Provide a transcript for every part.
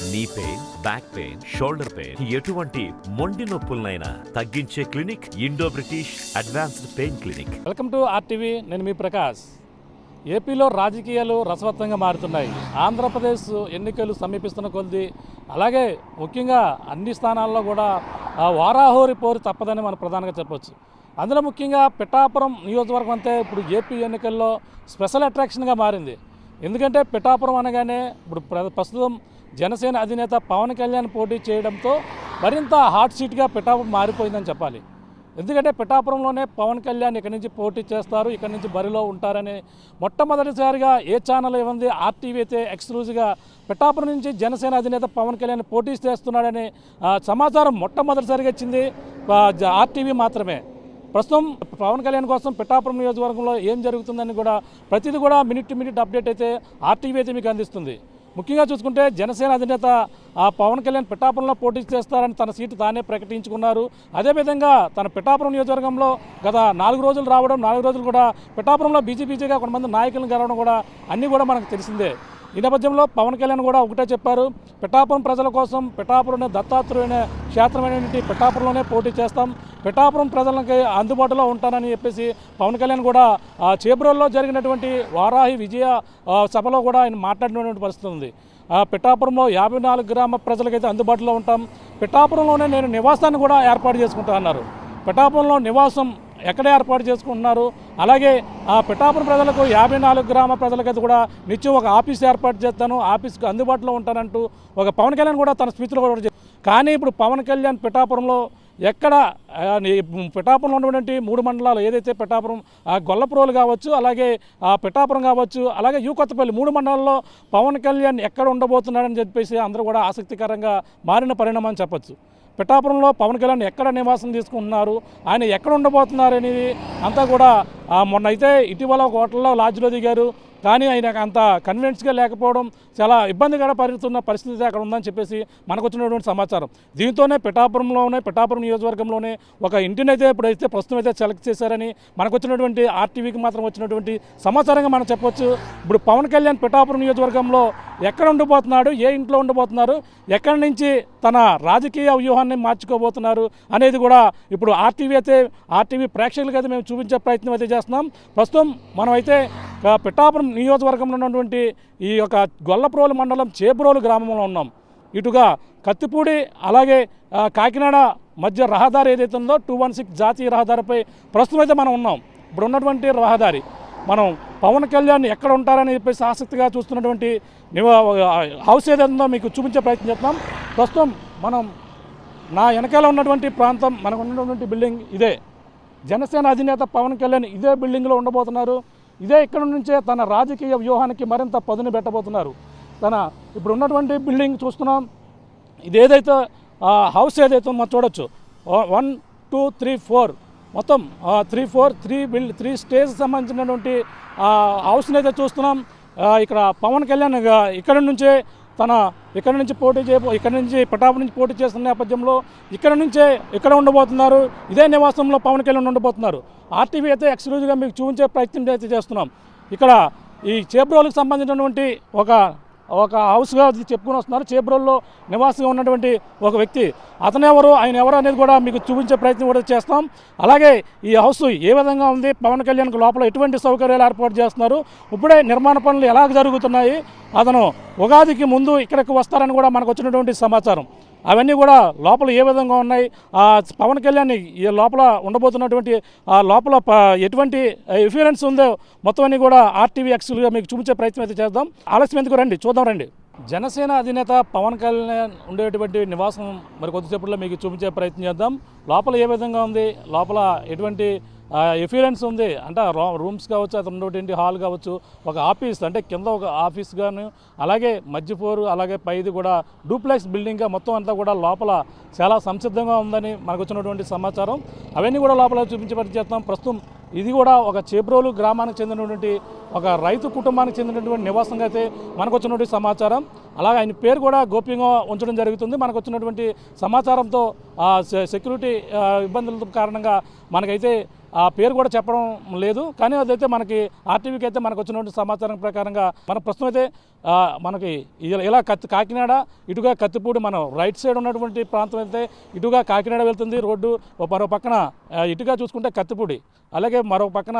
Knee pain, back pain, shoulder pain, ఎటువంటి మొండి నొప్పులనైనా తగ్గించే clinic Indo British advanced pain clinic. Welcome to RTV. నేను మీ ప్రకాష్. ఏపీలో రాజకీయాలు రసవత్తంగా మారుతున్నాయి. ఆంధ్రప్రదేశ్ ఎన్నికలు సమీపిస్తున్న కొద్దీ అలాగే ముఖ్యంగా అన్ని స్థానాల్లో కూడా వారాహోరి పోరు తప్పదని మనం ప్రధానంగా చెప్పొచ్చు. అందులో ముఖ్యంగా పిఠాపురం నియోజకవర్గం అంతే ఇప్పుడు ఏపీ ఎన్నికల్లో స్పెషల్ అట్రాక్షన్గా మారింది. ఎందుకంటే పిఠాపురం అనగానే ఇప్పుడు ప్రస్తుతం జనసేన అధినేత పవన్ కళ్యాణ్ పోటీ చేయడంతో మరింత హాట్ సీట్గా పిఠాపురం మారిపోయిందని చెప్పాలి. ఎందుకంటే పిఠాపురంలోనే పవన్ కళ్యాణ్ ఇక్కడి నుంచి పోటీ చేస్తారు, ఇక్కడి నుంచి బరిలో ఉంటారని మొట్టమొదటిసారిగా ఏ ఛానల్ ఏముంది, ఆర్టీవీ అయితే ఎక్స్క్లూజివ్గా పిఠాపురం నుంచి జనసేన అధినేత పవన్ కళ్యాణ్ పోటీ చేస్తున్నాడని సమాచారం మొట్టమొదటిసారిగా ఇచ్చింది ఆర్టీవీ మాత్రమే. ప్రస్తుతం పవన్ కళ్యాణ్ కోసం పిఠాపురం నియోజకవర్గంలో ఏం జరుగుతుందని కూడా ప్రతిదీ కూడా మినిట్ టు మినిట్ అప్డేట్ అయితే ఆర్టీవీ అయితే మీకు అందిస్తుంది. ముఖ్యంగా చూసుకుంటే జనసేన అధినేత పవన్ కళ్యాణ్ పిఠాపురంలో పోటీ చేస్తారని తన సీటు తానే ప్రకటించుకున్నారు. అదేవిధంగా తన పిఠాపురం నియోజకవర్గంలో గత 4 రోజులు రావడం, 4 రోజులు కూడా పిఠాపురంలో బీజేపీగా కొంతమంది నాయకులను గెలవడం కూడా అన్నీ కూడా మనకు తెలిసిందే. ఈ నేపథ్యంలో పవన్ కళ్యాణ్ కూడా ఒకటే చెప్పారు, పిఠాపురం ప్రజల కోసం పిఠాపురం దత్తాత్రేయుని క్షేత్రమైనటువంటి పిఠాపురంలోనే పోటీ చేస్తాం, పిఠాపురం ప్రజలకి అందుబాటులో ఉంటానని చెప్పేసి పవన్ కళ్యాణ్ కూడా చేబ్రోల్లో జరిగినటువంటి వారాహి విజయ సభలో కూడా ఆయన మాట్లాడినటువంటి పరిస్థితి ఉంది. పిఠాపురంలో 54 గ్రామ ప్రజలకైతే అందుబాటులో ఉంటాం, పిఠాపురంలోనే నేను నివాసాన్ని కూడా ఏర్పాటు చేసుకుంటా అన్నారు. పిఠాపురంలో నివాసం ఎక్కడ ఏర్పాటు చేసుకుంటున్నారు, అలాగే ఆ పిఠాపురం ప్రజలకు 54 గ్రామ ప్రజలకైతే కూడా నిత్యం ఒక ఆఫీస్ ఏర్పాటు చేస్తాను, ఆఫీస్కి అందుబాటులో ఉంటానంటూ ఒక పవన్ కళ్యాణ్ కూడా తన స్పీచ్లో కూడా. కానీ ఇప్పుడు పవన్ కళ్యాణ్ పిఠాపురంలో ఎక్కడ పిఠాపురంలో ఉన్నటువంటి 3 మండలాలు ఏదైతే పిఠాపురం గొల్లపురోలు కావచ్చు, అలాగే పిఠాపురం కావచ్చు, అలాగే కొత్తపల్లి 3 మండలాల్లో పవన్ కళ్యాణ్ ఎక్కడ ఉండబోతున్నాడని చెప్పేసి అందరూ కూడా ఆసక్తికరంగా మారిన పరిణామం చెప్పచ్చు. పిఠాపురంలో పవన్ కళ్యాణ్ ఎక్కడ నివాసం తీసుకుంటున్నారు, ఆయన ఎక్కడ ఉండబోతున్నారు అనేది అంతా కూడా మొన్న అయితే ఇటీవల ఒక హోటల్లో లాడ్జ్లో దిగారు, కానీ ఆయన అంత కన్వీనియన్స్గా లేకపోవడం చాలా ఇబ్బందిగా పడుతున్న పరిస్థితి అక్కడ ఉందని చెప్పేసి మనకు వచ్చినటువంటి సమాచారం. దీంతోనే పిఠాపురం నియోజకవర్గంలోనే ఒక ఇంటిని అయితే ఇప్పుడైతే ప్రస్తుతం అయితే సెలెక్ట్ చేశారని మనకు వచ్చినటువంటి ఆర్టీవీకి మాత్రం వచ్చినటువంటి సమాచారంగా మనం చెప్పొచ్చు. ఇప్పుడు పవన్ కళ్యాణ్ పిఠాపురం నియోజకవర్గంలో ఎక్కడ ఉండిపోతున్నాడు, ఏ ఇంట్లో ఉండబోతున్నారు, ఎక్కడి నుంచి తన రాజకీయ వ్యూహాన్ని మార్చుకోబోతున్నారు అనేది కూడా ఇప్పుడు ఆర్టీవీ ప్రేక్షకులకి అయితే మేము చూపించే ప్రయత్నం అయితే చేస్తున్నాం. ప్రస్తుతం మనమైతే పిఠాపురం నియోజకవర్గంలో ఉన్నటువంటి ఈ యొక్క గొల్లప్రోలు మండలం చేబ్రోలు గ్రామంలో ఉన్నాం. ఇటుగా కత్తిపూడి అలాగే కాకినాడ మధ్య రహదారి ఏదైతే ఉందో 216 జాతీయ రహదారిపై ప్రస్తుతం అయితే మనం ఉన్నాం. ఇప్పుడు ఉన్నటువంటి రహదారి మనం పవన్ కళ్యాణ్ ఎక్కడ ఉంటారని చెప్పేసి ఆసక్తిగా చూస్తున్నటువంటి హౌస్ ఏదైతుందో మీకు చూపించే ప్రయత్నం చేస్తున్నాం. ప్రస్తుతం మనం నా వెనకాల ఉన్నటువంటి ప్రాంతం, మనకు ఉన్నటువంటి బిల్డింగ్ ఇదే. జనసేన అధినేత పవన్ కళ్యాణ్ ఇదే బిల్డింగ్లో ఉండబోతున్నారు. ఇదే ఇక్కడ నుంచే తన రాజకీయ వ్యూహానికి మరింత పదును పెట్టబోతున్నారు. ఇప్పుడు ఉన్నటువంటి బిల్డింగ్ చూస్తున్నాం, ఇది ఏదైతే హౌస్ ఏదైతే మనం చూడొచ్చు 1 2 3 4 మొత్తం 3 స్టేజ్ సంబంధించినటువంటి హౌస్ని అయితే చూస్తున్నాం. ఇక్కడ పవన్ కళ్యాణ్ ఇక్కడ నుంచి పిఠాపురం నుంచి పోటీ చేస్తున్న నేపథ్యంలో ఇక్కడ ఉండబోతున్నారు. ఇదే నివాసంలో పవన్ కళ్యాణ్ ఉండబోతున్నారు. ఆర్టీవీ అయితే ఎక్స్క్లూజివ్గా మీకు చూపించే ప్రయత్నం అయితే చేస్తున్నాం. ఇక్కడ ఈ చేబ్రోలుకు సంబంధించినటువంటి ఒక హౌస్గా చెప్పుకుని వస్తున్నారు. చేబ్రోల్లో నివాసంగా ఉన్నటువంటి ఒక వ్యక్తి, ఆయన ఎవరు అనేది కూడా మీకు చూపించే ప్రయత్నం కూడా చేస్తాం. అలాగే ఈ హౌస్ ఏ విధంగా ఉంది, పవన్ కళ్యాణ్కి లోపల ఎటువంటి సౌకర్యాలు ఏర్పాటు చేస్తున్నారు, ఇప్పుడే నిర్మాణ పనులు ఎలా జరుగుతున్నాయి, అతను ఉగాదికి ముందు ఇక్కడికి వస్తారని కూడా మనకు వచ్చినటువంటి సమాచారం. అవన్నీ కూడా లోపల ఏ విధంగా ఉన్నాయి, పవన్ కళ్యాణ్ ఈ లోపల ఉండబోతున్నటువంటి లోపల ఎటువంటి ఎఫిరెన్స్ ఉందో మొత్తం అన్ని కూడా ఆర్టీవీ ఎక్స్గా మీకు చూపించే ప్రయత్నం అయితే చేద్దాం. ఆలస్యం ఎందుకు, రండి చూద్దాం రండి. జనసేన అధినేత పవన్ కళ్యాణ్ ఉండేటువంటి నివాసం మరి కొద్దిసేపట్లో మీకు చూపించే ప్రయత్నం చేద్దాం. లోపల ఏ విధంగా ఉంది, లోపల ఎటువంటి ఎఫిరెన్స్ ఉంది అంటే రూమ్స్ కావచ్చు, అతను ఉండేటువంటి హాల్ కావచ్చు, ఒక ఆఫీస్ అంటే కింద ఒక ఆఫీస్ గాను, అలాగే మధ్య ఫ్లోర్, అలాగే పైది కూడా డూప్లెక్స్ బిల్డింగ్గా మొత్తం అంతా కూడా లోపల చాలా సంసిద్ధంగా ఉందని మనకు వచ్చినటువంటి సమాచారం. అవన్నీ కూడా లోపల చూపించే ప్రయత్నం చేస్తాం. ప్రస్తుతం ఇది కూడా ఒక చేబ్రోలు గ్రామానికి చెందినటువంటి ఒక రైతు కుటుంబానికి చెందినటువంటి నివాసంగా అయితే మనకు వచ్చినటువంటి సమాచారం. అలాగే ఆయన పేరు కూడా గోప్యంగా ఉంచడం జరుగుతుంది. మనకు వచ్చినటువంటి సమాచారంతో సెక్యూరిటీ ఇబ్బందుల కారణంగా మనకైతే ఆ పేరు కూడా చెప్పడం లేదు. కానీ అదైతే మనకి ఆర్టీవీకి అయితే మనకు వచ్చినటువంటి సమాచారం ప్రకారంగా మన ప్రస్తుతం అయితే మనకి ఇలా కాకినాడ ఇటుగా కత్తిపూడి మనం రైట్ సైడ్ ఉన్నటువంటి ప్రాంతం అయితే ఇటుగా కాకినాడ వెళ్తుంది రోడ్డు. మరో పక్కన ఇటుగా చూసుకుంటే కత్తిపూడి, అలాగే మరో పక్కన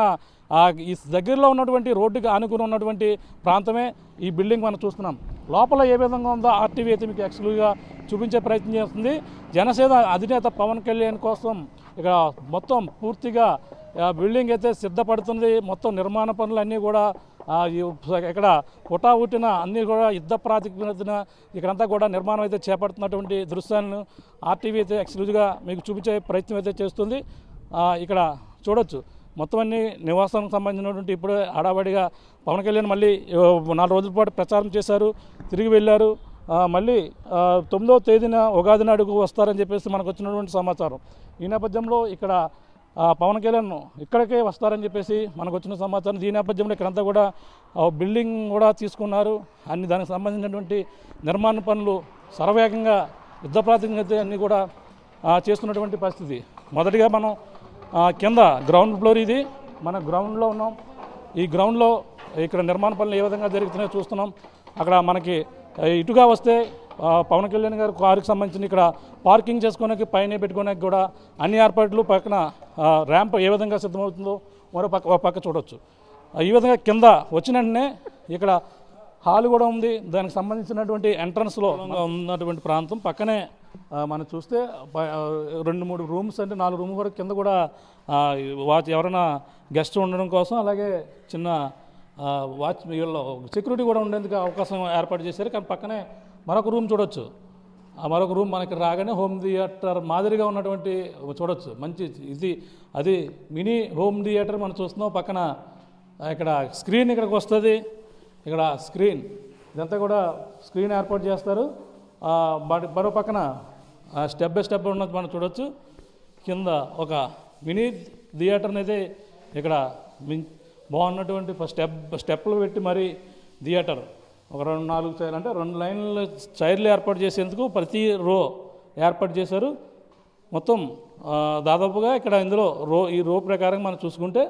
ఈ దగ్గరలో ఉన్నటువంటి రోడ్డుకి ఆనుకుని ఉన్నటువంటి ప్రాంతమే ఈ బిల్డింగ్ మనం చూస్తున్నాం. లోపల ఏ విధంగా ఉందో ఆర్టీవీ అయితే మీకు ఎక్స్క్లూజివ్గా చూపించే ప్రయత్నం చేస్తుంది. జనసేన అధినేత పవన్ కళ్యాణ్ కోసం ఇక మొత్తం పూర్తిగా బిల్డింగ్ అయితే సిద్ధపడుతుంది. మొత్తం నిర్మాణ పనులన్నీ కూడా ఇక్కడ పుట్టిన అన్నీ కూడా యుద్ధ ప్రాతిపదికన ఇక్కడంతా కూడా నిర్మాణం అయితే చేపడుతున్నటువంటి దృశ్యాలను ఆర్టీవీ అయితే ఎక్స్క్లూజివ్గా మీకు చూపించే ప్రయత్నం అయితే చేస్తుంది. ఇక్కడ చూడొచ్చు మొత్తం అన్ని నివాసానికి సంబంధించినటువంటి ఇప్పుడే హడావడిగా పవన్ కళ్యాణ్ మళ్ళీ 4 రోజుల పాటు ప్రచారం చేశారు, తిరిగి వెళ్ళారు. మళ్ళీ 9వ తేదీన ఉగాది నాడుకు వస్తారని చెప్పేసి మనకు వచ్చినటువంటి సమాచారం. ఈ నేపథ్యంలో ఇక్కడ పవన్ కళ్యాణ్ ఇక్కడికే వస్తారని చెప్పేసి మనకు వచ్చిన సమాచారం. ఈ నేపథ్యంలో ఇక్కడంతా కూడా బిల్డింగ్ కూడా తీసుకున్నారు. దానికి సంబంధించినటువంటి నిర్మాణ పనులు శరవేగంగా యుద్ధ ప్రాతినిధ్యం అన్నీ కూడా చేస్తున్నటువంటి పరిస్థితి. మొదటిగా మనం కింద గ్రౌండ్ ఫ్లోర్, ఇది మన గ్రౌండ్లో ఉన్నాం. ఈ గ్రౌండ్లో ఇక్కడ నిర్మాణ పనులు ఏ విధంగా జరుగుతున్నాయో చూస్తున్నాం. అక్కడ మనకి ఇటుగా వస్తే పవన్ కళ్యాణ్ గారు కారుకి సంబంధించిన ఇక్కడ పార్కింగ్ చేసుకోవడానికి పైన పెట్టుకోవడానికి కూడా అన్ని ఏర్పాట్లు, పక్కన ర్యాంప్ ఏ విధంగా సిద్ధమవుతుందో మరో పక్క చూడవచ్చు. ఈ విధంగా కింద వచ్చిన వెంటనే ఇక్కడ హాల్ కూడా ఉంది. దానికి సంబంధించినటువంటి ఎంట్రన్స్లో ఉన్నటువంటి ప్రాంతం పక్కనే మనం చూస్తే 2-3 రూమ్స్ అంటే 4 రూమ్ వరకు కింద కూడా ఎవరైనా గెస్ట్ ఉండడం కోసం, అలాగే చిన్న వీళ్ళు సెక్యూరిటీ కూడా ఉండేందుకు అవకాశం ఏర్పాటు చేశారు. కానీ పక్కనే మరొక రూమ్ చూడొచ్చు. ఆ మరొక రూమ్ మనకి రాగానే హోమ్ థియేటర్ మాదిరిగా ఉన్నటువంటి చూడొచ్చు. మంచి అది మినీ హోమ్ థియేటర్ మనం చూస్తున్నాం. పక్కన ఇక్కడ స్క్రీన్ ఇక్కడికి వస్తుంది. ఇక్కడ స్క్రీన్ ఇదంతా కూడా స్క్రీన్ ఏర్పాటు చేస్తారు. మరో పక్కన స్టెప్ బై స్టెప్ ఉన్నది మనం చూడొచ్చు. కింద ఒక మినీ థియేటర్ని అయితే ఇక్కడ బాగున్నటువంటి స్టెప్లు పెట్టి మరి థియేటర్ ఒక 2-4 చైర్లు అంటే 2 లైన్ల చైర్లు ఏర్పాటు చేసేందుకు ప్రతి రో ఏర్పాటు చేశారు. మొత్తం దాదాపుగా ఇక్కడ ఇందులో ఈ రో ప్రకారం మనం చూసుకుంటే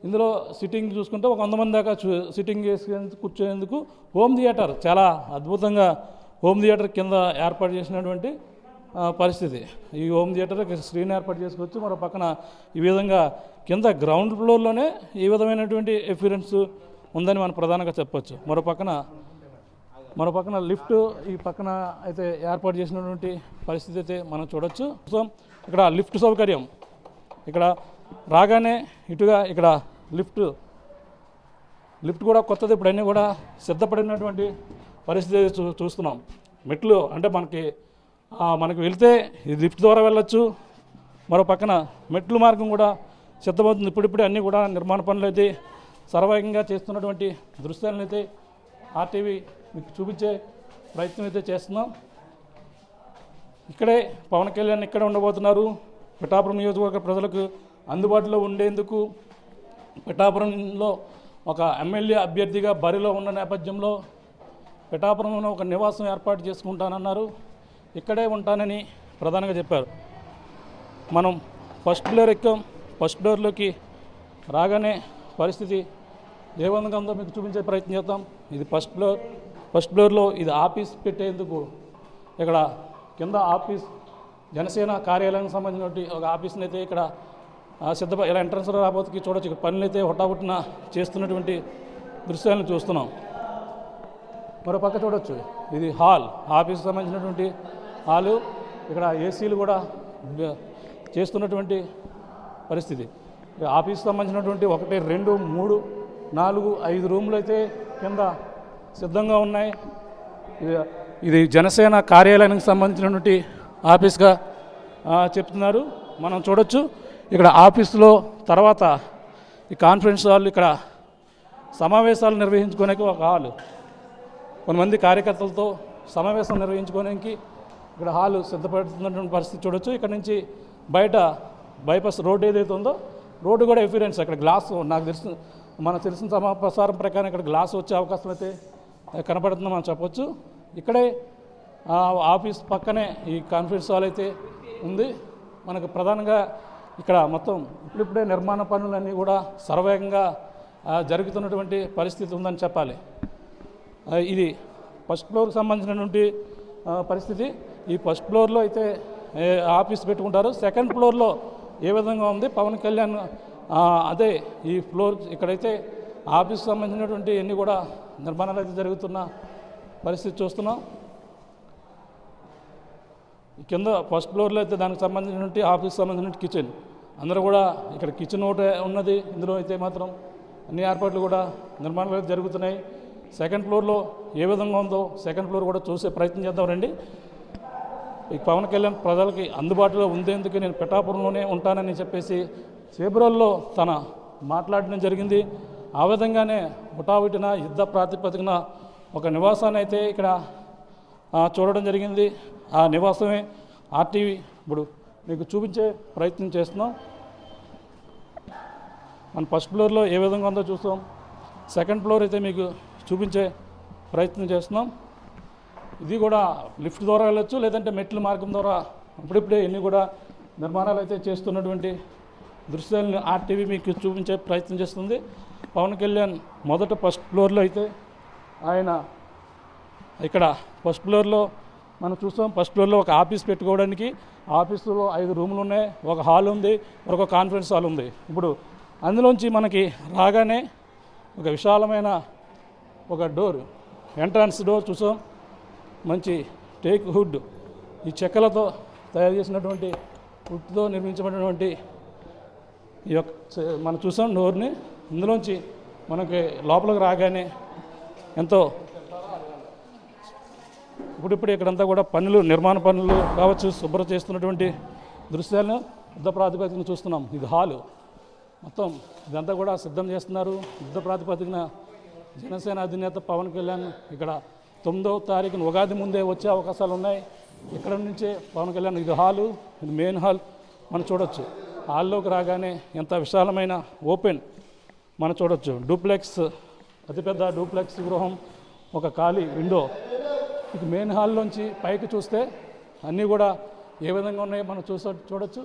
ఇందులో సిట్టింగ్ చూసుకుంటే ఒక 100 మంది దాకా సిట్టింగ్ చేసేందుకు కూర్చోయేందుకు హోమ్ థియేటర్ చాలా అద్భుతంగా హోమ్ థియేటర్ కింద ఏర్పాటు చేసినటువంటి పరిస్థితి. ఈ హోమ్ థియేటర్ స్క్రీన్ ఏర్పాటు చేసుకోవచ్చు. మరో పక్కన ఈ విధంగా కింద గ్రౌండ్ ఫ్లోర్లోనే ఈ విధమైనటువంటి ఎఫిరెన్స్ ఉందని మనం ప్రధానంగా చెప్పవచ్చు. మరో పక్కన లిఫ్ట్ ఈ పక్కన అయితే ఏర్పాటు చేసినటువంటి పరిస్థితి అయితే మనం చూడొచ్చు. సో ఇక్కడ లిఫ్ట్ సౌకర్యం ఇక్కడ రాగానే ఇటుగా ఇక్కడ లిఫ్ట్ కూడా కొత్తది, ఇప్పుడు అన్నీ కూడా సిద్ధపడినటువంటి పరిస్థితి చూస్తున్నాం. మెట్లు అంటే మనకి వెళ్తే ఈ లిఫ్ట్ ద్వారా వెళ్ళొచ్చు. మరో పక్కన మెట్లు మార్గం కూడా సిద్ధమవుతుంది. ఇప్పుడిప్పుడే అన్నీ కూడా నిర్మాణ పనులు అయితే సర్వేగంగా చేస్తున్నటువంటి దృశ్యాలను అయితే ఆర్టీవీ మీకు చూపించే ప్రయత్నం అయితే చేస్తున్నాం. ఇక్కడే పవన్ కళ్యాణ్ ఇక్కడే ఉండబోతున్నారు. పిఠాపురం నియోజకవర్గ ప్రజలకు అందుబాటులో ఉండేందుకు పిఠాపురంలో ఒక ఎమ్మెల్యే అభ్యర్థిగా బరిలో ఉన్న నేపథ్యంలో పిఠాపురంలో ఒక నివాసం ఏర్పాటు చేసుకుంటానన్నారు. ఇక్కడే ఉంటానని ప్రధానంగా చెప్పారు. మనం ఫస్ట్ ఫ్లోర్ ఎక్కాం. ఫస్ట్ ఫ్లోర్లోకి రాగానే పరిస్థితి ఏ విధంగా ఉందో మీకు చూపించే ప్రయత్నం చేద్దాం. ఇది ఫస్ట్ ఫ్లోర్లో ఇది ఆఫీస్ పెట్టేందుకు ఇక్కడ కింద ఆఫీస్ జనసేన కార్యాలయానికి సంబంధించినటువంటి ఒక ఆఫీస్ని అయితే ఇక్కడ ఇలా ఎంట్రన్స్ రాబోతుకి చూడొచ్చు. ఇక్కడ పనులు అయితే హుటాహుటిన చేస్తున్నటువంటి దృశ్యాలను చూస్తున్నాం. మరో పక్క చూడొచ్చు ఇది హాల్, ఆఫీస్కి సంబంధించినటువంటి హాలు. ఇక్కడ ఏసీలు కూడా చేస్తున్నటువంటి పరిస్థితి. ఆఫీస్కి సంబంధించినటువంటి 1, 2, 3, 4, 5 రూములు అయితే కింద సిద్ధంగా ఉన్నాయి. ఇది జనసేన కార్యాలయానికి సంబంధించినటువంటి ఆఫీస్గా చెప్తున్నారు. మనం చూడొచ్చు ఇక్కడ ఆఫీసులో తర్వాత ఈ కాన్ఫరెన్స్ హాల్, ఇక్కడ సమావేశాలు నిర్వహించుకోవడానికి ఒక హాలు, కొంతమంది కార్యకర్తలతో సమావేశం నిర్వహించుకోవడానికి ఇక్కడ హాలు సిద్ధపడుతున్నటువంటి పరిస్థితి చూడొచ్చు. ఇక్కడ నుంచి బయట బైపాస్ రోడ్డు ఏదైతే ఉందో రోడ్డు కూడా ఎఫిరెన్స్ అక్కడ గ్లాస్ మనకు తెలిసిన సమాచారం ప్రకారం ఇక్కడ గ్లాస్ వచ్చే అవకాశం అయితే కనపడుతుందో మనం చెప్పొచ్చు. ఇక్కడే ఆఫీస్ పక్కనే ఈ కాన్ఫరెన్స్ హాల్ అయితే ఉంది. మనకు ప్రధానంగా ఇక్కడ మొత్తం ఇప్పుడిప్పుడే నిర్మాణ పనులన్నీ కూడా సర్వేగంగా జరుగుతున్నటువంటి పరిస్థితి ఉందని చెప్పాలి. ఇది ఫస్ట్ ఫ్లోర్కి సంబంధించినటువంటి పరిస్థితి. ఈ ఫస్ట్ ఫ్లోర్లో అయితే ఆఫీస్ పెట్టుకుంటారు. సెకండ్ ఫ్లోర్లో ఏ విధంగా ఉంది పవన్ కళ్యాణ్ అదే ఈ ఫ్లోర్ ఇక్కడైతే ఆఫీస్కి సంబంధించినటువంటి అన్నీ కూడా నిర్మాణాలు అయితే జరుగుతున్న పరిస్థితి చూస్తున్నాం. కింద ఫస్ట్ ఫ్లోర్లో అయితే దానికి సంబంధించినటువంటి ఆఫీస్కి సంబంధించిన కిచెన్ అందరూ కూడా ఇక్కడ కిచెన్ ఒకటే ఉన్నది. ఇందులో అయితే మాత్రం అన్ని ఏర్పాట్లు కూడా నిర్మాణాలు అయితే జరుగుతున్నాయి. సెకండ్ ఫ్లోర్లో ఏ విధంగా ఉందో సెకండ్ ఫ్లోర్ కూడా చూసే ప్రయత్నం చేద్దాం రండి. ఈ పవన్ కళ్యాణ్ ప్రజలకి అందుబాటులో ఉండేందుకు నేను పిఠాపురంలోనే ఉంటానని చెప్పేసి ఫిబ్రవరిలో తన మాట్లాడడం జరిగింది. ఆ విధంగానే ముఠావిటిన యుద్ధ ప్రాతిపదికన ఒక నివాసాన్ని అయితే ఇక్కడ చూడడం జరిగింది. ఆ నివాసమే ఆర్టీవీ ఇప్పుడు మీకు చూపించే ప్రయత్నం చేస్తున్నాం. మన ఫస్ట్ ఫ్లోర్లో ఏ విధంగా ఉందో చూస్తాం. సెకండ్ ఫ్లోర్ అయితే మీకు చూపించే ప్రయత్నం చేస్తున్నాం. ఇది కూడా లిఫ్ట్ ద్వారా వెళ్ళొచ్చు, లేదంటే మెట్ల మార్గం ద్వారా ఇప్పుడిప్పుడే ఎన్ని కూడా నిర్మాణాలు అయితే చేస్తున్నటువంటి దృశ్యాలను ఆర్టీవీ మీకు చూపించే ప్రయత్నం చేస్తుంది. పవన్ కళ్యాణ్ మొదట ఫస్ట్ ఫ్లోర్లో అయితే ఆయన ఇక్కడ ఫస్ట్ ఫ్లోర్లో మనం చూస్తాం. ఫస్ట్ ఫ్లోర్లో ఒక ఆఫీస్ పెట్టుకోవడానికి ఆఫీసులో 5 రూములు ఉన్నాయి, ఒక హాల్ ఉంది, ఒక కాన్ఫరెన్స్ హాల్ ఉంది. ఇప్పుడు అందులోంచి మనకి రాగానే ఒక విశాలమైన ఒక డోర్ ఎంట్రన్స్ డోర్ చూసాం. మంచి టేక్ వుడ్ ఈ చెక్కలతో తయారు చేసినటువంటి వుడ్తో నిర్మించబడినటువంటి ఈ యొక్క మనం చూసాం డోర్ని. ఇందులోంచి మనకి లోపలికి రాగానే ఎంతో ఇప్పుడు ఇక్కడంతా కూడా పనులు నిర్మాణ పనులు కావచ్చు శుభ్రం చేస్తున్నటువంటి దృశ్యాలను యుద్ధ ప్రాతిపదికన చూస్తున్నాం. ఇది హాలు మొత్తం ఇదంతా కూడా సిద్ధం చేస్తున్నారు. యుద్ధ ప్రాతిపదికన జనసేన అధినేత పవన్ కళ్యాణ్ ఇక్కడ 9వ తారీఖున ఉగాది ముందే వచ్చే అవకాశాలు ఉన్నాయి. ఇక్కడ నుంచే పవన్ కళ్యాణ్ ఇది హాలు, ఇది మెయిన్ హాల్ మనం చూడొచ్చు. హాల్లోకి రాగానే ఎంత విశాలమైన ఓపెన్ మనం చూడొచ్చు. డూప్లెక్స్ అతిపెద్ద డూప్లెక్స్ గృహం, ఒక ఖాళీ విండో. ఇక మెయిన్ హాల్లోంచి పైకి చూస్తే అన్నీ కూడా ఏ విధంగా ఉన్నాయో మనం చూడొచ్చు.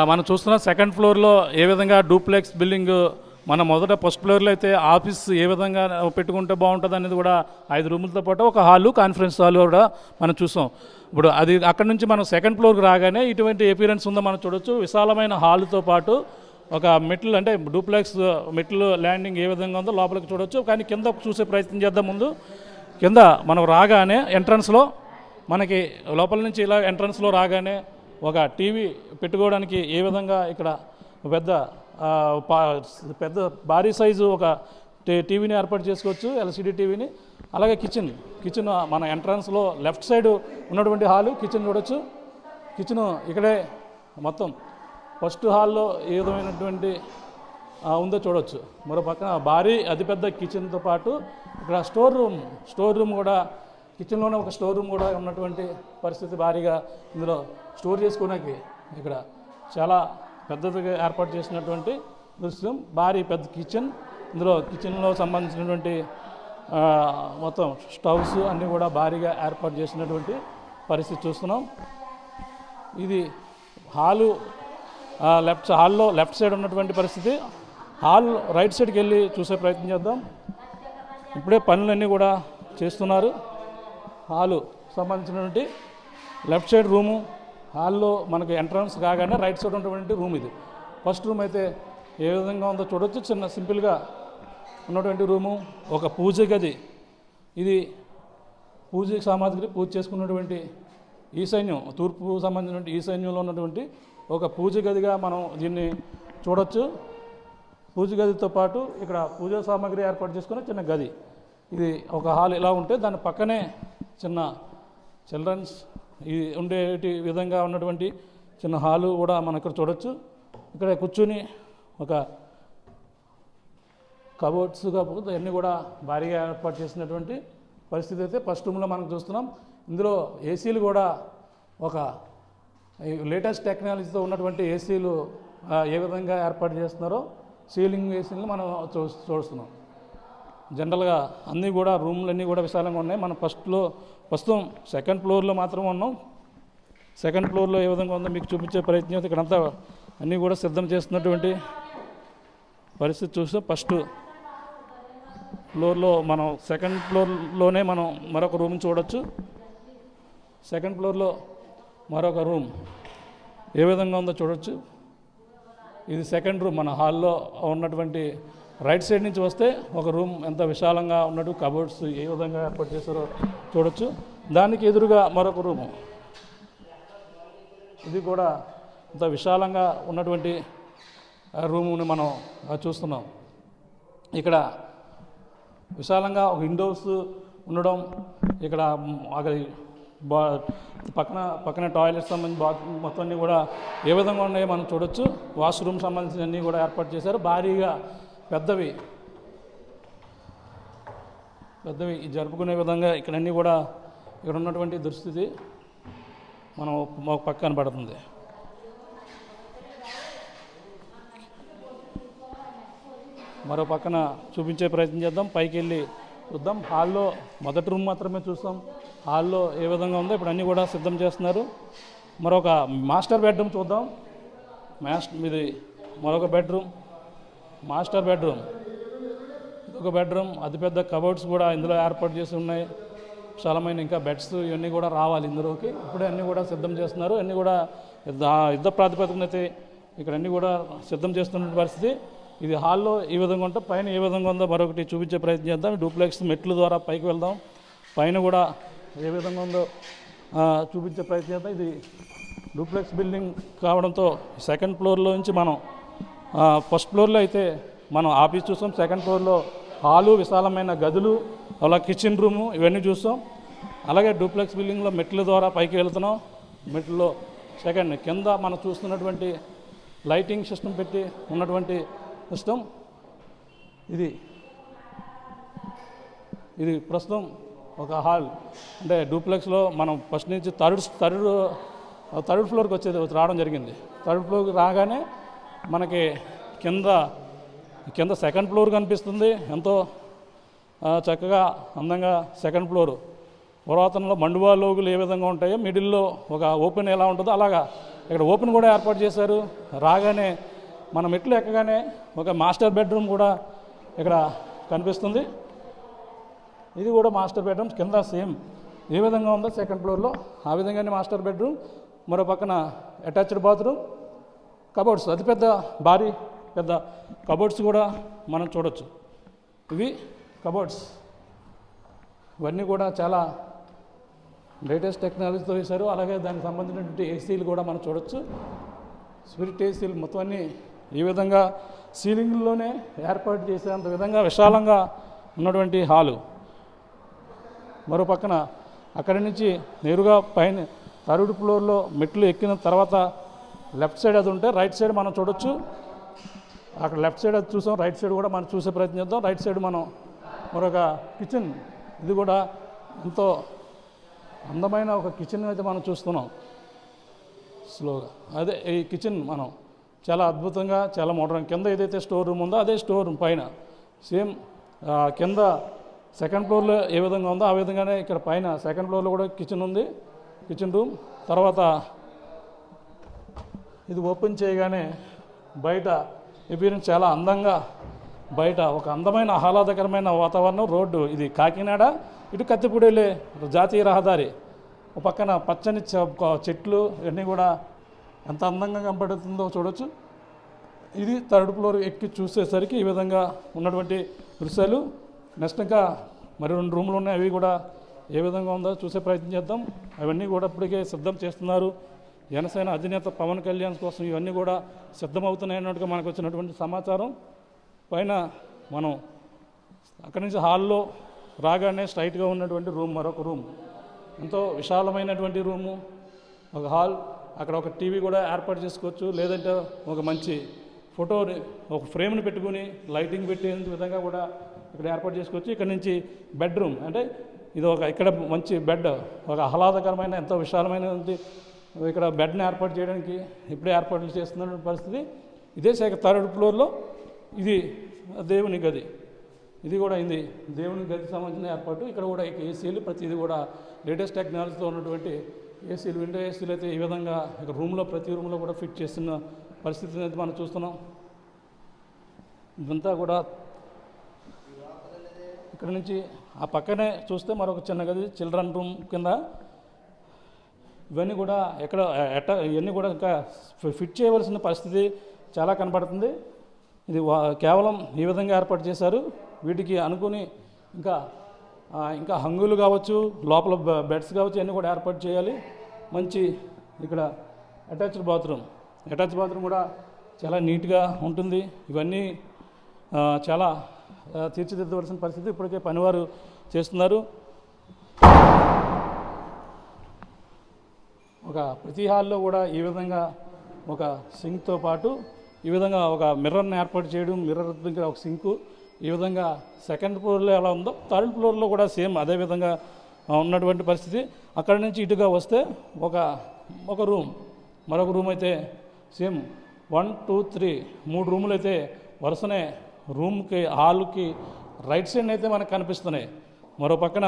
మనం చూస్తున్న సెకండ్ ఫ్లోర్లో ఏ విధంగా డూప్లెక్స్ బిల్డింగ్ మన మొదట ఫస్ట్ ఫ్లోర్లో అయితే ఆఫీస్ ఏ విధంగా పెట్టుకుంటే బాగుంటుంది అనేది కూడా 5 రూములతో పాటు ఒక హాలు కాన్ఫరెన్స్ హాల్ కూడా మనం చూసాం. ఇప్పుడు అది అక్కడ నుంచి మనం సెకండ్ ఫ్లోర్కి రాగానే ఇటువంటి ఎపిరెన్స్ ఉందో మనం చూడొచ్చు. విశాలమైన హాల్తో పాటు ఒక మెట్లు అంటే డూప్లెక్స్ మెట్లు ల్యాండింగ్ ఏ విధంగా ఉందో లోపలికి చూడొచ్చు. కానీ కింద చూసే ప్రయత్నం చేద్దాం. ముందు కింద మనం రాగానే ఎంట్రన్స్లో మనకి లోపల నుంచి ఇలా ఎంట్రన్స్లో రాగానే ఒక టీవీ పెట్టుకోవడానికి ఏ విధంగా ఇక్కడ పెద్ద భారీ సైజు ఒక టీవీని ఏర్పాటు చేసుకోవచ్చు, ఎల్సిడి టీవీని. అలాగే కిచెన్ మన ఎంట్రన్స్లో లెఫ్ట్ సైడ్ ఉన్నటువంటి హాలు కిచెన్ చూడొచ్చు. కిచెన్ ఇక్కడే మొత్తం ఫస్ట్ హాల్లో ఏ విధమైనటువంటి ఉందో చూడొచ్చు. మరో పక్కన భారీ అతిపెద్ద కిచెన్తో పాటు ఇక్కడ స్టోర్ రూమ్ కూడా కిచెన్లోనే ఒక స్టోర్ రూమ్ కూడా ఉన్నటువంటి పరిస్థితి. భారీగా ఇందులో స్టోర్ చేసుకోవడానికి ఇక్కడ చాలా పెద్దదిగా ఏర్పాటు చేసినటువంటి దృశ్యం. భారీ పెద్ద కిచెన్, ఇందులో కిచెన్లో సంబంధించినటువంటి మొత్తం స్టవ్స్ అన్నీ కూడా భారీగా ఏర్పాటు చేసినటువంటి పరిస్థితి చూస్తున్నాం. ఇది హాల్లో లెఫ్ట్ సైడ్ ఉన్నటువంటి పరిస్థితి. హాల్ రైట్ సైడ్కి వెళ్ళి చూసే ప్రయత్నం చేద్దాం. ఇప్పుడే పనులన్నీ కూడా చేస్తున్నారు. హాలు సంబంధించినటువంటి లెఫ్ట్ సైడ్ రూము, హాల్లో మనకి ఎంట్రన్స్ కాగానే రైట్ సైడ్ ఉన్నటువంటి రూమ్ ఇది. ఫస్ట్ రూమ్ అయితే ఏ విధంగా ఉందో చూడొచ్చు. చిన్న సింపుల్గా ఉన్నటువంటి రూము, ఒక పూజ గది. ఇది పూజ సామాగ్రి పూజ చేసుకున్నటువంటి ఈశాన్యం, తూర్పు సంబంధించినటువంటి ఈశాన్యంలో ఉన్నటువంటి ఒక పూజ గదిగా మనం దీన్ని చూడొచ్చు. పూజ గదితో పాటు ఇక్కడ పూజా సామాగ్రి ఏర్పాటు చేసుకున్న చిన్న గది. ఇది ఒక హాల్ ఇలా ఉంటే దాని పక్కనే చిన్న చిల్డ్రన్స్ ఉండేటి విధంగా ఉన్నటువంటి చిన్న హాలు కూడా మనం ఇక్కడ చూడొచ్చు. ఇక్కడ కూర్చుని ఒక కబోర్డ్స్గా అన్నీ కూడా భారీగా ఏర్పాటు చేసినటువంటి పరిస్థితి అయితే ఫస్ట్ రూమ్లో మనం చూస్తున్నాం. ఇందులో ఏసీలు కూడా ఒక లేటెస్ట్ టెక్నాలజీతో ఉన్నటువంటి ఏసీలు ఏ విధంగా ఏర్పాటు చేస్తున్నారో సీలింగ్ ఏసీలు మనం చూస్తున్నాం. జనరల్గా అన్నీ కూడా రూమ్లన్నీ కూడా విశాలంగా ఉన్నాయి. మనం ప్రస్తుతం సెకండ్ ఫ్లోర్లో మాత్రం ఉన్నాం. సెకండ్ ఫ్లోర్లో ఏ విధంగా ఉందో మీకు చూపించే ప్రయత్నం. ఇక్కడంతా అన్నీ కూడా సిద్ధం చేస్తున్నటువంటి పరిస్థితి చూస్తే ఫస్ట్ ఫ్లోర్లో మనం సెకండ్ ఫ్లోర్లోనే మనం మరొక రూమ్ చూడొచ్చు. సెకండ్ ఫ్లోర్లో మరొక రూమ్ ఏ విధంగా ఉందో చూడొచ్చు. ఇది సెకండ్ రూమ్. మన హాల్లో ఉన్నటువంటి రైట్ సైడ్ నుంచి వస్తే ఒక రూమ్ ఎంత విశాలంగా ఉన్నట్టు, కబోర్డ్స్ ఏ విధంగా ఏర్పాటు చేశారో చూడొచ్చు. దానికి ఎదురుగా మరొక రూము, ఇది కూడా ఇంత విశాలంగా ఉన్నటువంటి రూముని మనం చూస్తున్నాం. ఇక్కడ విశాలంగా ఒక విండోస్ ఉండడం, ఇక్కడ అక్కడ పక్కన టాయిలెట్ సంబంధించి బాత్రూమ్ మొత్తం అన్నీ కూడా ఏ విధంగా ఉన్నాయో మనం చూడొచ్చు. వాష్రూమ్ సంబంధించిన అన్నీ కూడా ఏర్పాటు చేశారు. భారీగా పెద్దవి జరుపుకునే విధంగా ఇక్కడ అన్నీ కూడా ఇక్కడ ఉన్నటువంటి దుస్థితి మనం ఒక పక్క కనబడుతుంది. మరో పక్కన చూపించే ప్రయత్నం చేద్దాం. పైకి వెళ్ళి చూద్దాం. హాల్లో మొదటి రూమ్ మాత్రమే చూస్తాం. హాల్లో ఏ విధంగా ఉందో ఇప్పుడు అన్నీ కూడా సిద్ధం చేస్తున్నారు. మరొక మాస్టర్ బెడ్రూమ్ చూద్దాం. ఇది మరొక బెడ్రూమ్, మాస్టర్ బెడ్రూమ్. ఒక బెడ్రూమ్, అతిపెద్ద కబోర్డ్స్ కూడా ఇందులో ఏర్పాటు చేసి ఉన్నాయి. విశాలమైన ఇంకా బెడ్స్ ఇవన్నీ కూడా రావాలి ఇందులోకి. ఇప్పుడే అన్నీ కూడా సిద్ధం చేస్తున్నారు. అన్నీ కూడా యుద్ధ ప్రాతిపదికన అయితే ఇక్కడ అన్నీ కూడా సిద్ధం చేస్తున్న పరిస్థితి. ఇది హాల్లో ఈ విధంగా ఉంటే పైన ఏ విధంగా ఉందో మరొకటి చూపించే ప్రయత్నం చేద్దాం. డూప్లెక్స్ మెట్ల ద్వారా పైకి వెళ్దాం. పైన కూడా ఏ విధంగా ఉందో చూపించే ప్రయత్నం చేద్దాం. ఇది డూప్లెక్స్ బిల్డింగ్ కావడంతో సెకండ్ ఫ్లోర్లో నుంచి మనం ఫస్ట్ ఫ్లోర్లో అయితే మనం ఆఫీస్ చూస్తాం. సెకండ్ ఫ్లోర్లో హాలు, విశాలమైన గదులు, అలా కిచెన్ రూము ఇవన్నీ చూస్తాం. అలాగే డూప్లెక్స్ బిల్డింగ్లో మెట్ల ద్వారా పైకి వెళ్తున్నాం. మెట్లలో సెకండ్ కింద మనం చూస్తున్నటువంటి లైటింగ్ సిస్టమ్ పెట్టి ఉన్నటువంటి సిస్టమ్ ఇది ప్రస్తుతం ఒక హాల్. అంటే డూప్లెక్స్లో మనం ఫస్ట్ నుంచి థర్డ్ ఫ్లోర్కి రావడం జరిగింది. థర్డ్ ఫ్లోర్కి రాగానే మనకి కింద సెకండ్ ఫ్లోర్ కనిపిస్తుంది. ఎంతో చక్కగా అందంగా సెకండ్ ఫ్లోరు. పురాతనలో మండువా లోగులు ఏ విధంగా ఉంటాయో మిడిల్లో ఒక ఓపెన్ ఎలా ఉంటుందో అలాగా ఇక్కడ ఓపెన్ కూడా ఏర్పాటు చేశారు. రాగానే మన మెట్లు ఎక్కగానే ఒక మాస్టర్ బెడ్రూమ్ కూడా ఇక్కడ కనిపిస్తుంది. ఇది కూడా మాస్టర్ బెడ్రూమ్. కింద సేమ్ ఏ విధంగా ఉందో సెకండ్ ఫ్లోర్లో ఆ విధంగానే మాస్టర్ బెడ్రూమ్. మరో పక్కన అటాచ్డ్ బాత్రూమ్, కబోర్డ్స్, అతిపెద్ద పెద్ద కబోర్డ్స్ కూడా మనం చూడొచ్చు. ఇవి కబోర్డ్స్. ఇవన్నీ కూడా చాలా లేటెస్ట్ టెక్నాలజీతో వేశారు. అలాగే దానికి సంబంధించినటువంటి ఏసీలు కూడా మనం చూడొచ్చు. స్పిరిట్ ఏసీలు మొత్తం అన్నీ ఈ విధంగా సీలింగ్లోనే ఏర్పాటు చేసేంత విధంగా విశాలంగా ఉన్నటువంటి హాలు. మరో పక్కన అక్కడి నుంచి నేరుగా పైన థర్డ్ ఫ్లోర్లో మెట్లు ఎక్కిన తర్వాత లెఫ్ట్ సైడ్ అది ఉంటే రైట్ సైడ్ మనం చూడొచ్చు. అక్కడ లెఫ్ట్ సైడ్ అది చూసాం, రైట్ సైడ్ కూడా మనం చూసే ప్రయత్నం చేద్దాం. రైట్ సైడ్ మనం మరొక కిచెన్, ఇది కూడా ఎంతో అందమైన ఒక కిచెన్ అయితే మనం చూస్తున్నాం స్లోగా. అదే ఈ కిచెన్ మనం చాలా అద్భుతంగా, చాలా మోడర్న్. కింద ఏదైతే స్టోర్ రూమ్ ఉందో అదే స్టోర్ రూమ్ పైన సేమ్ కింద సెకండ్ ఫ్లోర్లో ఏ విధంగా ఉందో ఆ విధంగానే ఇక్కడ పైన సెకండ్ ఫ్లోర్లో కూడా కిచెన్ ఉంది, కిచెన్ రూమ్. తర్వాత ఇది ఓపెన్ చేయగానే బయట ఎపీరియన్స్ చాలా అందంగా, బయట ఒక అందమైన ఆహ్లాదకరమైన వాతావరణం. రోడ్డు ఇది కాకినాడ, ఇటు కత్తిపూడి వెళ్ళే జాతీయ రహదారి. ఒక పక్కన పచ్చని చెట్లు ఇవన్నీ కూడా ఎంత అందంగా కనపడుతుందో చూడొచ్చు. ఇది థర్డ్ ఫ్లోర్ ఎక్కి చూసేసరికి ఈ విధంగా ఉన్నటువంటి దృశ్యాలు. నెక్స్ట్ ఇంకా మరి 2 రూములు ఉన్నాయి, అవి కూడా ఏ విధంగా ఉందో చూసే ప్రయత్నం చేద్దాం. అవన్నీ కూడా ఇప్పటికే సిద్ధం చేస్తున్నారు. జనసేన అధినేత పవన్ కళ్యాణ్ కోసం ఇవన్నీ కూడా సిద్ధమవుతున్నాయన్నట్టుగా మనకు వచ్చినటువంటి సమాచారం. పైన మనం అక్కడి నుంచి హాల్లో రాగానే స్ట్రైట్గా ఉన్నటువంటి రూమ్, మరొక రూమ్, ఎంతో విశాలమైనటువంటి రూము, ఒక హాల్. అక్కడ ఒక టీవీ కూడా ఏర్పాటు చేసుకోవచ్చు. లేదంటే ఒక మంచి ఫోటోని, ఒక ఫ్రేమ్ని పెట్టుకుని లైటింగ్ పెట్టే విధంగా కూడా ఇక్కడ ఏర్పాటు చేసుకోవచ్చు. ఇక్కడ నుంచి బెడ్రూమ్, అంటే ఇది ఇక్కడ మంచి బెడ్, ఒక ఆహ్లాదకరమైన ఎంతో విశాలమైన ఇక్కడ బెడ్ని ఏర్పాటు చేయడానికి ఇప్పుడే ఏర్పాట్లు చేస్తున్న పరిస్థితి. ఇదే థర్డ్ ఫ్లోర్లో ఇది దేవుని గది, ఇది కూడా ఇది దేవుని గదికి సంబంధించిన ఏర్పాటు. ఇక్కడ కూడా ఏసీలు ప్రతిది కూడా లేటెస్ట్ టెక్నాలజీతో ఉన్నటువంటి ఏసీలు, విండో ఏసీలు అయితే ఈ విధంగా ఇక్కడ రూమ్లో ప్రతి రూమ్లో కూడా ఫిట్ చేస్తున్న పరిస్థితిని అయితే మనం చూస్తున్నాం. ఇదంతా కూడా ఇక్కడ నుంచి ఆ పక్కనే చూస్తే మరొక చిన్న గది చిల్డ్రన్ రూమ్ కింద. ఇవన్నీ కూడా ఇవన్నీ కూడా ఇంకా ఫిట్ చేయవలసిన పరిస్థితి చాలా కనపడుతుంది. ఇది కేవలం ఈ విధంగా ఏర్పాటు చేశారు. వీటికి అనుకుని ఇంకా హంగులు కావచ్చు, లోపల బెడ్స్ కావచ్చు, అన్నీ కూడా ఏర్పాటు చేయాలి. మంచి ఇక్కడ అటాచ్డ్ బాత్రూమ్ కూడా చాలా నీట్గా ఉంటుంది. ఇవన్నీ చాలా తీర్చిదిద్దవలసిన పరిస్థితి ఇప్పటికే పనివారు చేస్తున్నారు. ప్రతి హాల్లో కూడా ఈ విధంగా ఒక సింక్తో పాటు ఈ విధంగా ఒక మిర్రర్ని ఏర్పాటు చేయడం, మిర్రర్ దగ్గర ఒక సింకు. ఈ విధంగా సెకండ్ ఫ్లోర్లో ఎలా ఉందో థర్డ్ ఫ్లోర్లో కూడా సేమ్ అదే విధంగా ఉన్నటువంటి పరిస్థితి. అక్కడి నుంచి ఇటుగా వస్తే ఒక రూమ్, మరొక రూమ్ అయితే సేమ్ 1, 2, 3 3 రూములు అయితే వరుసనే రూమ్కి హాల్కి రైట్ సైడ్ అయితే మనకు కనిపిస్తున్నాయి. మరో పక్కన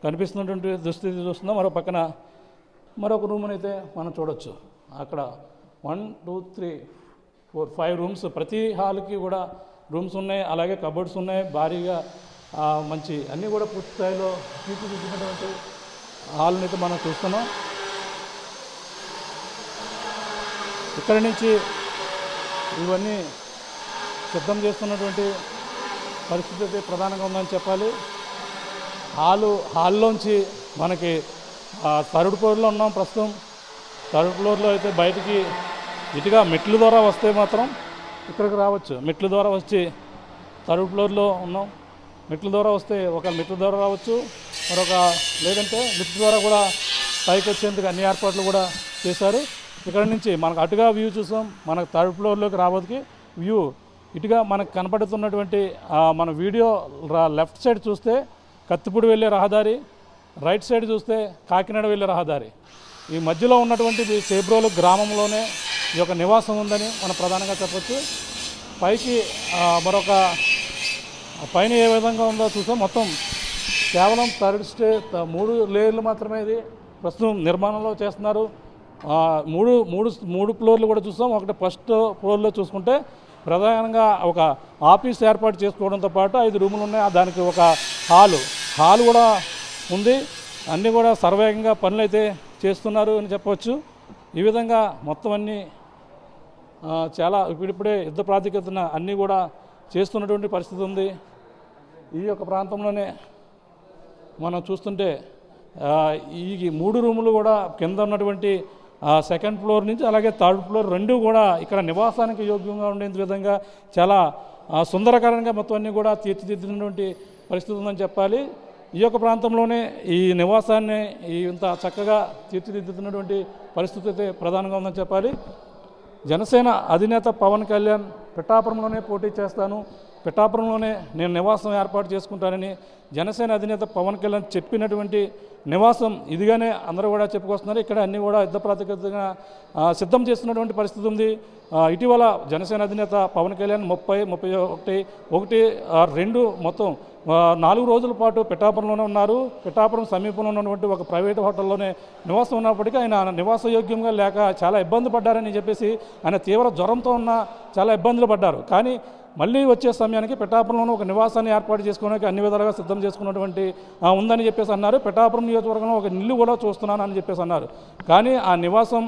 కనిపిస్తున్నటువంటి దుస్థితి చూస్తున్నాం. మరో పక్కన మరొక రూమ్ని అయితే మనం చూడొచ్చు. అక్కడ 1, 2, 3, 4, 5 రూమ్స్, ప్రతి హాల్కి కూడా రూమ్స్ ఉన్నాయి. అలాగే కబోర్డ్స్ ఉన్నాయి భారీగా. మంచి అన్నీ కూడా పూర్తి స్థాయిలో తీర్చిదిద్దినటువంటి హాల్ని అయితే మనం చూస్తున్నాం. ఇక్కడి నుంచి ఇవన్నీ సిద్ధం చేస్తున్నటువంటి పరిస్థితి అయితే ప్రధానంగా ఉందని చెప్పాలి. హాల్లోంచి మనకి థర్డ్ ఫ్లోర్లో ఉన్నాం ప్రస్తుతం. థర్డ్ ఫ్లోర్లో అయితే బయటికి ఇటుగా మెట్ల ద్వారా వస్తే మాత్రం ఇక్కడికి రావచ్చు. మెట్ల ద్వారా వచ్చి థర్డ్ ఫ్లోర్లో ఉన్నాం. మెట్ల ద్వారా వస్తే మెట్ల ద్వారా రావచ్చు, లేదంటే లిఫ్ట్ ద్వారా కూడా పైకి వచ్చేందుకు అన్ని ఏర్పాట్లు కూడా చేశారు. ఇక్కడ నుంచి మనకు అటుగా వ్యూ చూసాం. మనకు థర్డ్ ఫ్లోర్లోకి రాబోతుకి వ్యూ ఇటుగా మనకు కనపడుతున్నటువంటి మన వీడియో లెఫ్ట్ సైడ్ చూస్తే కత్తిపూడి వెళ్ళే రహదారి, రైట్ సైడ్ చూస్తే కాకినాడ వెళ్ళే రహదారి. ఈ మధ్యలో ఉన్నటువంటి చేబ్రోలు గ్రామంలోనే ఈ యొక్క నివాసం ఉందని మనం ప్రధానంగా చెప్పచ్చు. పైకి పైన ఏ విధంగా ఉందో చూసాం. మొత్తం కేవలం థర్డ్ స్టేజ్ 3 లేయర్లు మాత్రమే ఇది ప్రస్తుతం నిర్మాణంలో చేస్తున్నారు. మూడు ఫ్లోర్లు కూడా చూస్తాం. ఫస్ట్ ఫ్లోర్లో చూసుకుంటే ప్రధానంగా ఒక ఆఫీస్ ఏర్పాటు చేసుకోవడంతో పాటు 5 రూములు ఉన్నాయి. దానికి ఒక హాలు కూడా ఉంది. అన్నీ కూడా సర్వేగంగా పనులు అయితే చేస్తున్నారు అని చెప్పవచ్చు. ఈ విధంగా మొత్తం అన్నీ చాలా ఇప్పుడిప్పుడే యుద్ధ ప్రాతిపదికన అన్నీ కూడా చేస్తున్నటువంటి పరిస్థితి ఉంది. ఈ యొక్క ప్రాంతంలోనే మనం చూస్తుంటే ఈ 3 రూములు కూడా కింద ఉన్నటువంటి సెకండ్ ఫ్లోర్ నుంచి అలాగే థర్డ్ ఫ్లోర్ రెండు కూడా ఇక్కడ నివాసానికి యోగ్యంగా ఉండే విధంగా చాలా సుందరకరంగా మొత్తం అన్నీ కూడా తీర్చిదిద్దినటువంటి పరిస్థితి ఉందని చెప్పాలి. ఈ యొక్క ప్రాంతంలోనే ఈ నివాసాన్ని ఇంత చక్కగా తీర్చిదిద్దుతున్నటువంటి పరిస్థితి అయితే ప్రధానంగా ఉందని చెప్పాలి. జనసేన అధినేత పవన్ కళ్యాణ్ పిఠాపురంలోనే పోటీ చేస్తాను, పిఠాపురంలోనే నేను నివాసం ఏర్పాటు చేసుకుంటానని జనసేన అధినేత పవన్ కళ్యాణ్ చెప్పినటువంటి నివాసం ఇదిగానే అందరూ కూడా చెప్పుకొస్తున్నారు. ఇక్కడ అన్నీ కూడా యుద్ధ ప్రాతిపదికన సిద్ధం చేస్తున్నటువంటి పరిస్థితి ఉంది. ఇటీవల జనసేన అధినేత పవన్ కళ్యాణ్ 30, 31, 2 మొత్తం 4 రోజుల పాటు పిఠాపురంలోనే ఉన్నారు. పిఠాపురం సమీపంలో ఉన్నటువంటి ఒక ప్రైవేట్ హోటల్లోనే నివాసం ఉన్నప్పటికీ ఆయన నివాసయోగ్యంగా లేక చాలా ఇబ్బంది పడ్డారని చెప్పేసి ఆయన తీవ్ర జ్వరంతో ఉన్న చాలా ఇబ్బందులు పడ్డారు. కానీ మళ్ళీ వచ్చే సమయానికి పిఠాపురంలోనూ ఒక నివాసాన్ని ఏర్పాటు చేసుకోవడానికి అన్ని విధాలుగా సిద్ధం చేసుకున్నటువంటి ఉందని చెప్పేసి అన్నారు. పిఠాపురం నియోజకవర్గంలో ఒక ఇల్లు కూడా చూస్తున్నాను అని చెప్పేసి అన్నారు. కానీ ఆ నివాసం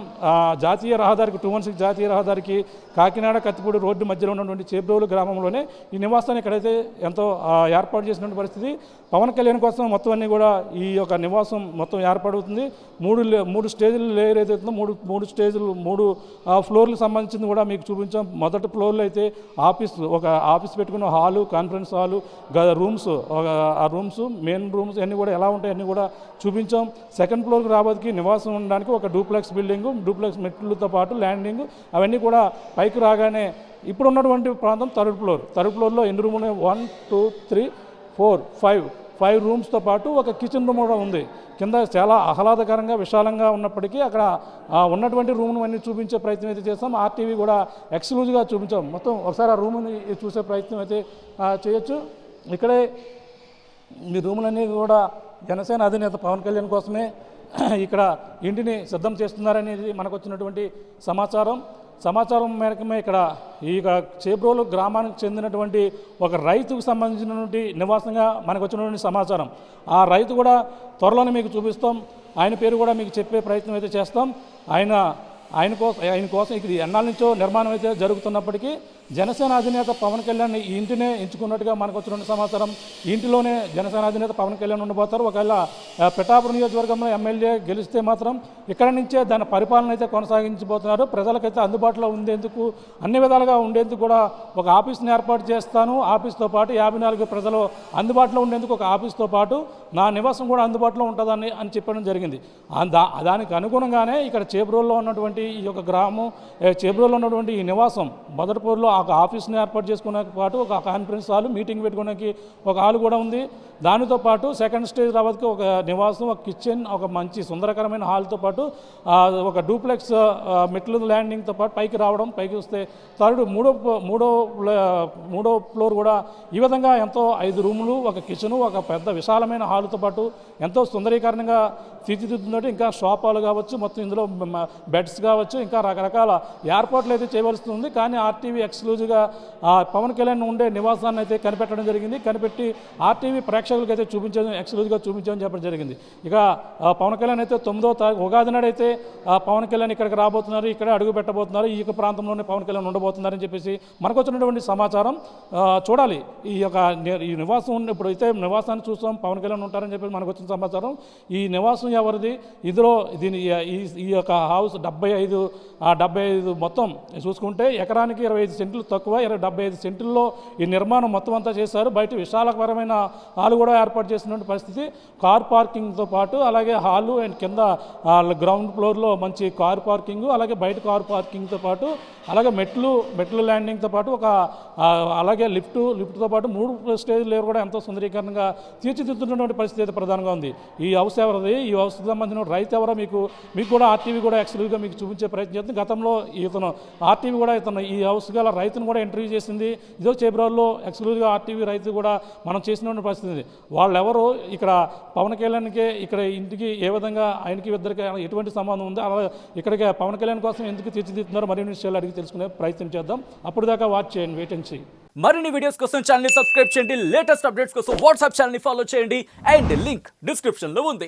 జాతీయ రహదారికి 216 జాతీయ రహదారికి కాకినాడ కత్తిపూడి రోడ్డు మధ్యలో ఉన్నటువంటి చేబ్రోలు గ్రామంలోనే ఈ నివాసాన్ని ఇక్కడైతే ఎంతో ఏర్పాటు చేసినటువంటి పరిస్థితి. పవన్ కళ్యాణ్ కోసం మొత్తం అన్నీ కూడా ఈ యొక్క నివాసం మొత్తం ఏర్పడుతుంది. 3 స్టేజ్లు లేయర్ ఏదైతుందో 3 స్టేజ్లు 3 ఫ్లోర్లకు సంబంధించింది కూడా మీకు చూపించాం. మొదటి ఫ్లోర్లో అయితే ఒక ఆఫీస్ పెట్టుకున్న హాలు, కాన్ఫరెన్స్ హాలు, రూమ్స్, ఆ రూమ్స్ మెయిన్ రూమ్స్ అన్నీ కూడా ఎలా ఉంటాయి అన్నీ కూడా చూపించాం. సెకండ్ ఫ్లోర్కి రాబోతుకి నివాసం ఉండడానికి ఒక డూప్లెక్స్ బిల్డింగు, డూప్లెక్స్ మెట్లతో పాటు ల్యాండింగ్ అవన్నీ కూడా పైకి రాగానే ఇప్పుడు ఉన్నటువంటి ప్రాంతం థర్డ్ ఫ్లోర్లో ఎన్ని రూములు 1, 2, 3, 4, 5 రూమ్స్తో పాటు ఒక కిచెన్ రూమ్ కూడా ఉంది. కింద చాలా ఆహ్లాదకరంగా విశాలంగా ఉన్నప్పటికీ అక్కడ ఉన్నటువంటి రూమ్ను అన్నీ చూపించే ప్రయత్నం అయితే చేస్తాం. ఆర్టీవీ కూడా ఎక్స్క్లూజివ్గా చూపించాం. మొత్తం ఒకసారి ఆ రూమ్ని చూసే ప్రయత్నం అయితే చేయొచ్చు. ఇక్కడే ఈ రూములన్నీ కూడా జనసేన అధినేత పవన్ కళ్యాణ్ కోసమే ఇక్కడ ఇంటిని సిద్ధం చేస్తున్నారనేది మనకు వచ్చినటువంటి సమాచారం. సమాచారం మేరకమే ఇక్కడ ఈ చేబ్రోలు గ్రామానికి చెందినటువంటి ఒక రైతుకు సంబంధించినటువంటి నివాసంగా మనకు వచ్చినటువంటి సమాచారం. ఆ రైతు కూడా త్వరలోనే మీకు చూపిస్తాం. ఆయన పేరు కూడా మీకు చెప్పే ప్రయత్నం అయితే చేస్తాం. ఆయన కోసం ఇది ఎన్నాళ్ళ నుంచో నిర్మాణం అయితే జరుగుతున్నప్పటికీ జనసేన అధినేత పవన్ కళ్యాణ్ ఈ ఇంటినే ఎంచుకున్నట్టుగా మనకు వచ్చిన సమాచారం. ఈ ఇంటిలోనే జనసేన అధినేత పవన్ కళ్యాణ్ ఉండబోతారు. ఒకవేళ పిఠాపురం నియోజకవర్గంలో ఎమ్మెల్యే గెలిస్తే మాత్రం ఇక్కడ నుంచే దాని పరిపాలన అయితే కొనసాగించబోతున్నారు. ప్రజలకైతే అందుబాటులో ఉండేందుకు అన్ని విధాలుగా ఉండేందుకు కూడా ఒక ఆఫీస్ని ఏర్పాటు చేస్తాను. ఆఫీస్తో పాటు 54 ప్రజలు అందుబాటులో ఉండేందుకు ఒక ఆఫీస్తో పాటు నా నివాసం కూడా అందుబాటులో ఉంటుందని చెప్పడం జరిగింది. దానికి అనుగుణంగానే ఇక్కడ చేబ్రోల్లో ఉన్నటువంటి ఈ యొక్క గ్రామం, చేబ్రోల్లో ఉన్నటువంటి ఈ నివాసం మొదటి ఫ్లోర్లో ఒక ఆఫీస్ని ఏర్పాటు చేసుకునే పాటు ఒక కాన్ఫరెన్స్ హాల్, మీటింగ్ పెట్టుకోవడానికి ఒక హాల్ కూడా ఉంది. దానితో పాటు సెకండ్ స్టేజ్ రావడానికి ఒక నివాసం, ఒక కిచెన్, ఒక మంచి సుందరకరమైన హాల్తో పాటు ఒక డూప్లెక్స్ మెట్లు ల్యాండింగ్తో పాటు పైకి రావడం, పైకి వస్తే మూడో ఫ్లోర్ కూడా ఈ విధంగా ఎంతో 5 రూములు, ఒక కిచెను, ఒక పెద్ద విశాలమైన హాల్తో పాటు ఎంతో సుందరీకరణంగా తీర్చిదిద్దుతున్నట్టు ఇంకా షాపాలు కావచ్చు, మొత్తం ఇందులో బెడ్స్ కావచ్చు, ఇంకా రకరకాల ఏర్పాట్లు అయితే చేయవలసి ఉంది. కానీ ఆర్టీవీ ఎక్స్క్లూజివ్గా పవన్ కళ్యాణ్ ఉండే నివాసాన్ని అయితే కనిపెట్టడం జరిగింది. కనిపెట్టి ఆర్టీవీ ప్రేక్షకులకు అయితే ఎక్స్క్లూజివ్గా చూపించడం చెప్పడం జరిగింది. ఇక పవన్ కళ్యాణ్ అయితే 9వ తారీఖు ఉగాది నాడైతే పవన్ కళ్యాణ్ ఇక్కడికి రాబోతున్నారు, ఇక్కడే అడుగు పెట్టబోతున్నారు, ఈ యొక్క ప్రాంతంలోనే పవన్ కళ్యాణ్ ఉండబోతున్నారని చెప్పేసి మనకు వచ్చినటువంటి సమాచారం. చూడాలి ఈ నివాసం ఇప్పుడైతే నివాసాన్ని చూస్తాం, పవన్ కళ్యాణ్ ఉంటారని చెప్పి మనకు వచ్చిన సమాచారం. ఈ నివాసం ఎవరిది? ఇందులో ఈ యొక్క హౌస్ 75 మొత్తం చూసుకుంటే ఎకరానికి 25 సెంట్లు తక్కువ, 75 సెంట్లలో ఈ నిర్మాణం మొత్తం అంతా చేశారు. బయట విశాలకరమైన హాల్ కూడా ఏర్పాటు చేసినటువంటి పరిస్థితి. కార్ పార్కింగ్తో పాటు అలాగే హాలు అండ్ కింద గ్రౌండ్ ఫ్లోర్లో మంచి కార్ పార్కింగ్, అలాగే బయట కార్ పార్కింగ్తో పాటు అలాగే మెట్లు ల్యాండింగ్తో పాటు అలాగే లిఫ్ట్తో పాటు 3 స్టేజ్లు కూడా ఎంతో సుందరీకరణంగా తీర్చిదిద్దుతున్నటువంటి పరిస్థితి అయితే ప్రధానంగా ఉంది. ఈ హౌస్ ఎవరిది? ఈ హౌస్కి సంబంధించిన రైతు ఎవరో మీకు కూడా ఆర్టీవీ కూడా ఎక్స్క్లూజివ్గా మీకు చూపించే ప్రయత్నం చేస్తుంది. గతంలో ఆర్టీవీ కూడా ఈ హౌస్ గల రైతును కూడా ఇంటర్వ్యూ చేసింది. ఇదో చేబ్రోల్లో ఎక్స్క్లూజివ్గా ఆర్టీవీ రైతు కూడా మనం చేసినటువంటి పరిస్థితి. వాళ్ళెవరు ఇక్కడ పవన్ కళ్యాణ్కి ఇక్కడ ఇంటికి ఏ విధంగా ఆయనకి ఇద్దరికి ఎటువంటి సంబంధం ఉంది, అలాగే ఇక్కడికి పవన్ కళ్యాణ్ కోసం ఎందుకు తీర్చిదిద్దుతున్నారో మరిన్ని విషయాలు అడిగి తెలుసుకునే ప్రయత్నం చేద్దాం. అప్పుడు దాకా వాచ్ చేయండి, వెయిట్ అండ్ సీ. మరిన్ని వీడియోస్ కోసం ఛానల్ ని సబ్స్క్రైబ్ చేయండి, లేటెస్ట్ అప్డేట్స్ కోసం వాట్సాప్ ఛానల్ ని ఫాలో చేయండి అండ్ లింక్ డిస్క్రిప్షన్ లో ఉంది.